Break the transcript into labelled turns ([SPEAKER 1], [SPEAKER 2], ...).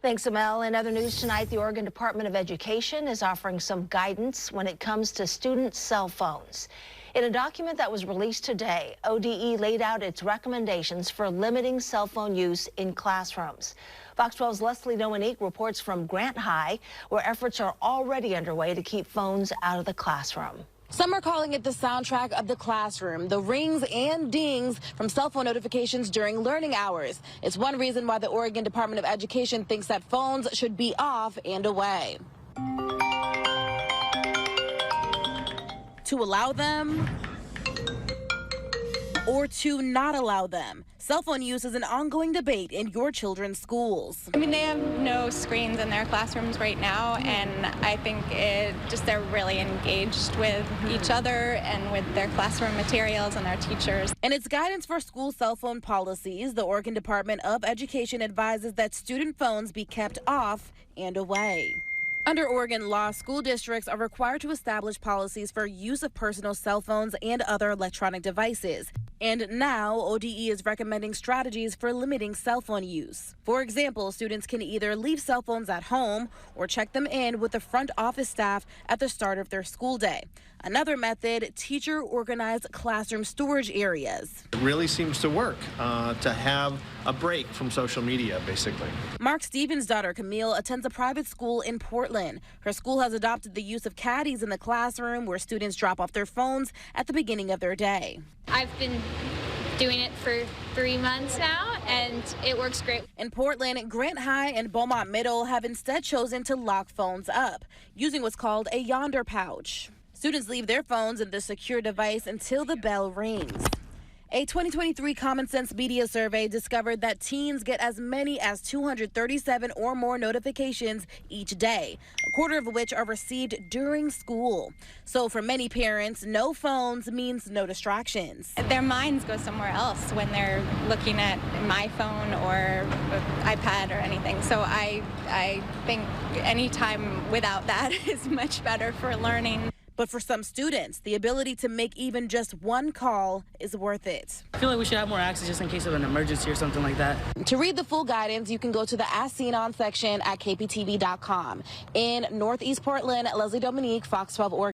[SPEAKER 1] Thanks, Amel. In other news tonight, the Oregon Department of Education is offering some guidance when it comes to student cell phones. In a document that was released today, ODE laid out its recommendations for limiting cell phone use in classrooms. Fox 12's Leslie Dominique reports from Grant High, where efforts are already underway to keep phones out of the classroom.
[SPEAKER 2] Some are calling it the soundtrack of the classroom, the rings and dings from cell phone notifications during learning hours. It's one reason why the Oregon Department of Education thinks that phones should be off and away. To allow them or to not allow them. Cell phone use is an ongoing debate in your children's schools.
[SPEAKER 3] I mean, they have no screens in their classrooms right now, and I think they're really engaged with each other and with their classroom materials and their teachers.
[SPEAKER 2] In its guidance for school cell phone policies, the Oregon Department of Education advises that student phones be kept off and away. Under Oregon law, school districts are required to establish policies for use of personal cell phones and other electronic devices. And now, ODE is recommending strategies for limiting cell phone use. For example, students can either leave cell phones at home or check them in with the front office staff at the start of their school day. Another method, teacher-organized classroom storage areas.
[SPEAKER 4] It really seems to work to have a break from social media, basically.
[SPEAKER 2] Mark Stevens' daughter, Camille, attends a private school in Portland. Her school has adopted the use of caddies in the classroom where students drop off their phones at the beginning of their day.
[SPEAKER 5] I've been doing it for 3 months now, and it works great.
[SPEAKER 2] In Portland, Grant High and Beaumont Middle have instead chosen to lock phones up, using what's called a yonder pouch. Students leave their phones in the secure device until the bell rings. A 2023 Common Sense Media survey discovered that teens get as many as 237 or more notifications each day, a quarter of which are received during school. So for many parents, no phones means no distractions.
[SPEAKER 3] Their minds go somewhere else when they're looking at my phone or iPad or anything. So I think any time without that is much better for learning.
[SPEAKER 2] But for some students, the ability to make even just one call is worth it.
[SPEAKER 6] I feel like we should have more access just in case of an emergency or something like that.
[SPEAKER 2] To read the full guidance, you can go to the As Seen On section at kptv.com. In Northeast Portland, Leslie Dominique, Fox 12 Oregon.